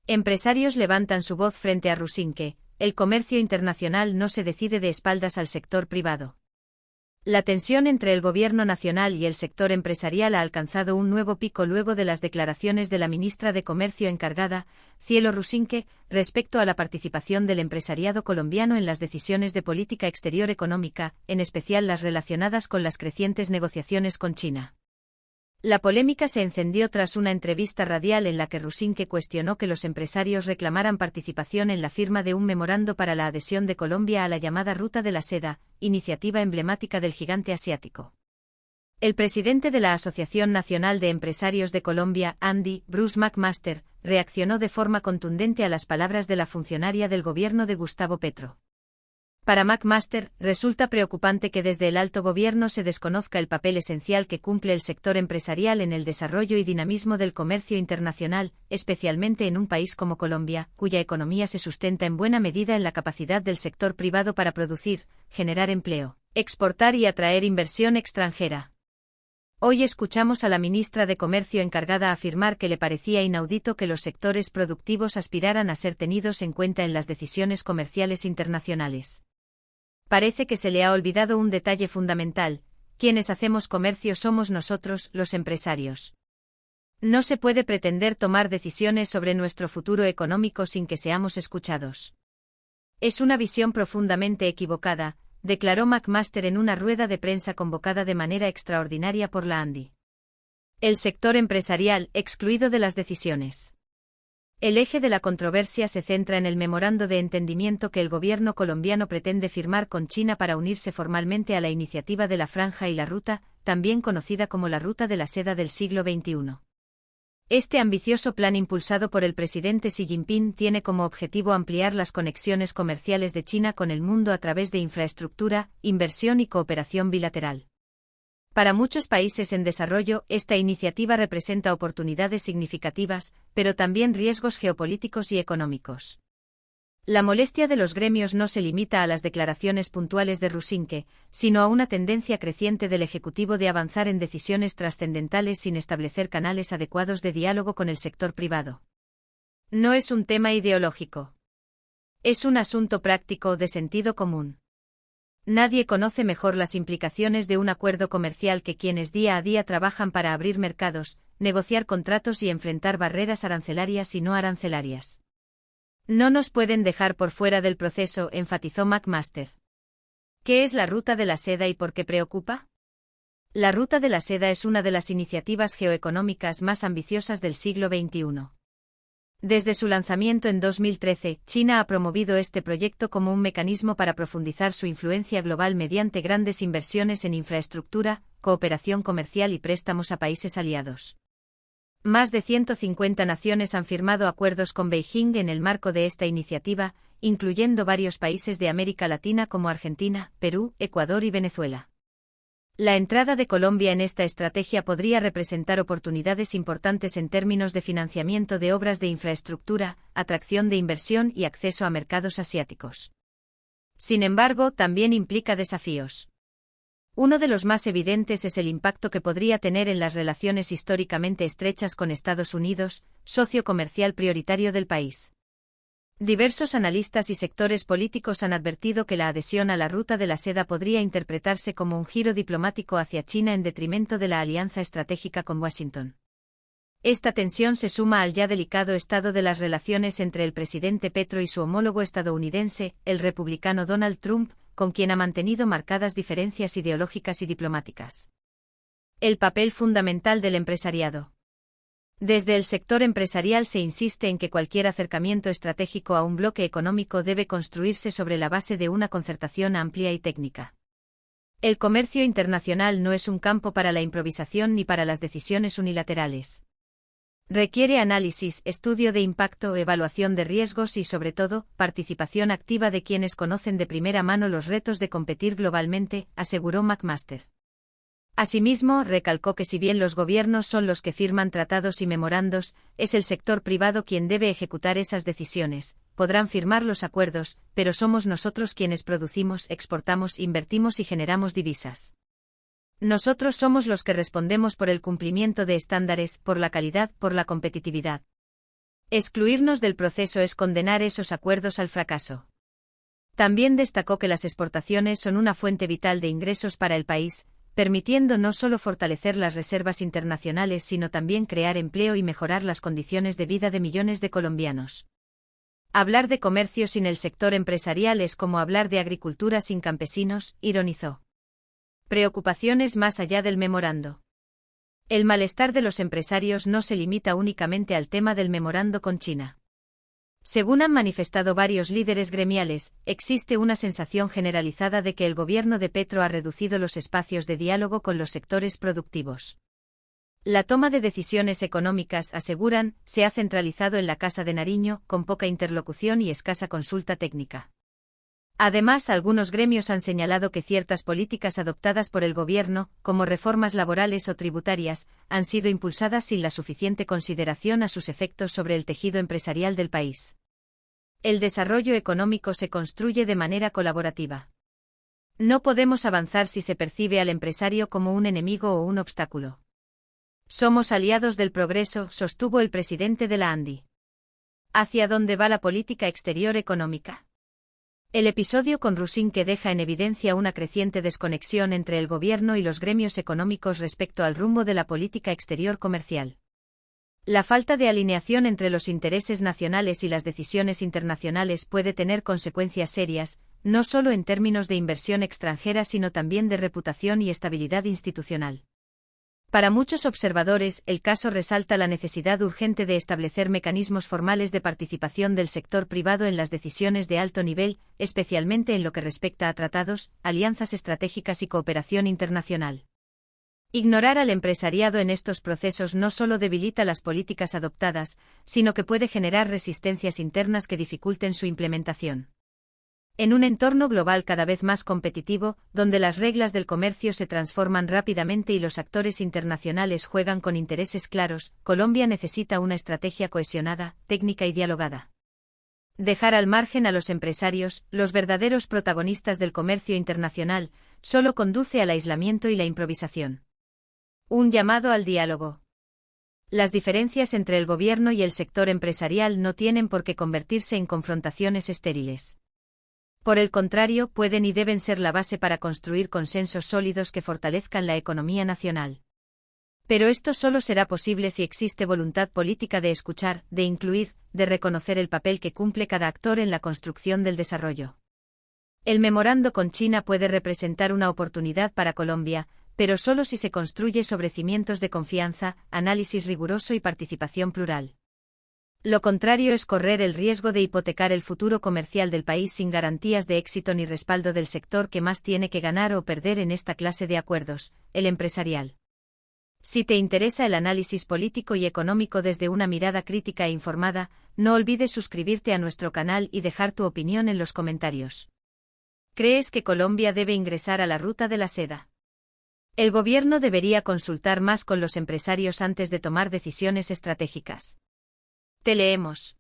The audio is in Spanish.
Empresarios levantan su voz frente a Rusinque. El comercio internacional no se decide de espaldas al sector privado. La tensión entre el gobierno nacional y el sector empresarial ha alcanzado un nuevo pico luego de las declaraciones de la ministra de Comercio encargada, Cielo Rusinque, respecto a la participación del empresariado colombiano en las decisiones de política exterior económica, en especial las relacionadas con las crecientes negociaciones con China. La polémica se encendió tras una entrevista radial en la que Rusinque cuestionó que los empresarios reclamaran participación en la firma de un memorando para la adhesión de Colombia a la llamada Ruta de la Seda, iniciativa emblemática del gigante asiático. El presidente de la Asociación Nacional de Empresarios de Colombia, ANDI, Bruce McMaster, reaccionó de forma contundente a las palabras de la funcionaria del gobierno de Gustavo Petro. Para McMaster, resulta preocupante que desde el alto gobierno se desconozca el papel esencial que cumple el sector empresarial en el desarrollo y dinamismo del comercio internacional, especialmente en un país como Colombia, cuya economía se sustenta en buena medida en la capacidad del sector privado para producir, generar empleo, exportar y atraer inversión extranjera. Hoy escuchamos a la ministra de Comercio encargada afirmar que le parecía inaudito que los sectores productivos aspiraran a ser tenidos en cuenta en las decisiones comerciales internacionales. Parece que se le ha olvidado un detalle fundamental: quienes hacemos comercio somos nosotros, los empresarios. No se puede pretender tomar decisiones sobre nuestro futuro económico sin que seamos escuchados. Es una visión profundamente equivocada, declaró McMaster en una rueda de prensa convocada de manera extraordinaria por la ANDI. El sector empresarial, excluido de las decisiones. El eje de la controversia se centra en el memorando de entendimiento que el gobierno colombiano pretende firmar con China para unirse formalmente a la iniciativa de la Franja y la Ruta, también conocida como la Ruta de la Seda del siglo XXI. Este ambicioso plan impulsado por el presidente Xi Jinping tiene como objetivo ampliar las conexiones comerciales de China con el mundo a través de infraestructura, inversión y cooperación bilateral. Para muchos países en desarrollo, esta iniciativa representa oportunidades significativas, pero también riesgos geopolíticos y económicos. La molestia de los gremios no se limita a las declaraciones puntuales de Rusinque, sino a una tendencia creciente del Ejecutivo de avanzar en decisiones trascendentales sin establecer canales adecuados de diálogo con el sector privado. No es un tema ideológico. Es un asunto práctico de sentido común. Nadie conoce mejor las implicaciones de un acuerdo comercial que quienes día a día trabajan para abrir mercados, negociar contratos y enfrentar barreras arancelarias y no arancelarias. No nos pueden dejar por fuera del proceso, enfatizó McMaster. ¿Qué es la Ruta de la Seda y por qué preocupa? La Ruta de la Seda es una de las iniciativas geoeconómicas más ambiciosas del siglo XXI. Desde su lanzamiento en 2013, China ha promovido este proyecto como un mecanismo para profundizar su influencia global mediante grandes inversiones en infraestructura, cooperación comercial y préstamos a países aliados. Más de 150 naciones han firmado acuerdos con Beijing en el marco de esta iniciativa, incluyendo varios países de América Latina como Argentina, Perú, Ecuador y Venezuela. La entrada de Colombia en esta estrategia podría representar oportunidades importantes en términos de financiamiento de obras de infraestructura, atracción de inversión y acceso a mercados asiáticos. Sin embargo, también implica desafíos. Uno de los más evidentes es el impacto que podría tener en las relaciones históricamente estrechas con Estados Unidos, socio comercial prioritario del país. Diversos analistas y sectores políticos han advertido que la adhesión a la Ruta de la Seda podría interpretarse como un giro diplomático hacia China en detrimento de la alianza estratégica con Washington. Esta tensión se suma al ya delicado estado de las relaciones entre el presidente Petro y su homólogo estadounidense, el republicano Donald Trump, con quien ha mantenido marcadas diferencias ideológicas y diplomáticas. El papel fundamental del empresariado. Desde el sector empresarial se insiste en que cualquier acercamiento estratégico a un bloque económico debe construirse sobre la base de una concertación amplia y técnica. El comercio internacional no es un campo para la improvisación ni para las decisiones unilaterales. Requiere análisis, estudio de impacto, evaluación de riesgos y, sobre todo, participación activa de quienes conocen de primera mano los retos de competir globalmente, aseguró McMaster. Asimismo, recalcó que si bien los gobiernos son los que firman tratados y memorandos, es el sector privado quien debe ejecutar esas decisiones. Podrán firmar los acuerdos, pero somos nosotros quienes producimos, exportamos, invertimos y generamos divisas. Nosotros somos los que respondemos por el cumplimiento de estándares, por la calidad, por la competitividad. Excluirnos del proceso es condenar esos acuerdos al fracaso. También destacó que las exportaciones son una fuente vital de ingresos para el país, permitiendo no solo fortalecer las reservas internacionales sino también crear empleo y mejorar las condiciones de vida de millones de colombianos. Hablar de comercio sin el sector empresarial es como hablar de agricultura sin campesinos, ironizó. Preocupaciones más allá del memorando. El malestar de los empresarios no se limita únicamente al tema del memorando con China. Según han manifestado varios líderes gremiales, existe una sensación generalizada de que el gobierno de Petro ha reducido los espacios de diálogo con los sectores productivos. La toma de decisiones económicas, aseguran, se ha centralizado en la Casa de Nariño, con poca interlocución y escasa consulta técnica. Además, algunos gremios han señalado que ciertas políticas adoptadas por el gobierno, como reformas laborales o tributarias, han sido impulsadas sin la suficiente consideración a sus efectos sobre el tejido empresarial del país. El desarrollo económico se construye de manera colaborativa. No podemos avanzar si se percibe al empresario como un enemigo o un obstáculo. Somos aliados del progreso, sostuvo el presidente de la ANDI. ¿Hacia dónde va la política exterior económica? El episodio con Rusinque deja en evidencia una creciente desconexión entre el gobierno y los gremios económicos respecto al rumbo de la política exterior comercial. La falta de alineación entre los intereses nacionales y las decisiones internacionales puede tener consecuencias serias, no solo en términos de inversión extranjera sino también de reputación y estabilidad institucional. Para muchos observadores, el caso resalta la necesidad urgente de establecer mecanismos formales de participación del sector privado en las decisiones de alto nivel, especialmente en lo que respecta a tratados, alianzas estratégicas y cooperación internacional. Ignorar al empresariado en estos procesos no solo debilita las políticas adoptadas, sino que puede generar resistencias internas que dificulten su implementación. En un entorno global cada vez más competitivo, donde las reglas del comercio se transforman rápidamente y los actores internacionales juegan con intereses claros, Colombia necesita una estrategia cohesionada, técnica y dialogada. Dejar al margen a los empresarios, los verdaderos protagonistas del comercio internacional, solo conduce al aislamiento y la improvisación. Un llamado al diálogo. Las diferencias entre el gobierno y el sector empresarial no tienen por qué convertirse en confrontaciones estériles. Por el contrario, pueden y deben ser la base para construir consensos sólidos que fortalezcan la economía nacional. Pero esto solo será posible si existe voluntad política de escuchar, de incluir, de reconocer el papel que cumple cada actor en la construcción del desarrollo. El memorando con China puede representar una oportunidad para Colombia, pero solo si se construye sobre cimientos de confianza, análisis riguroso y participación plural. Lo contrario es correr el riesgo de hipotecar el futuro comercial del país sin garantías de éxito ni respaldo del sector que más tiene que ganar o perder en esta clase de acuerdos, el empresarial. Si te interesa el análisis político y económico desde una mirada crítica e informada, no olvides suscribirte a nuestro canal y dejar tu opinión en los comentarios. ¿Crees que Colombia debe ingresar a la ruta de la seda? El gobierno debería consultar más con los empresarios antes de tomar decisiones estratégicas. Te leemos.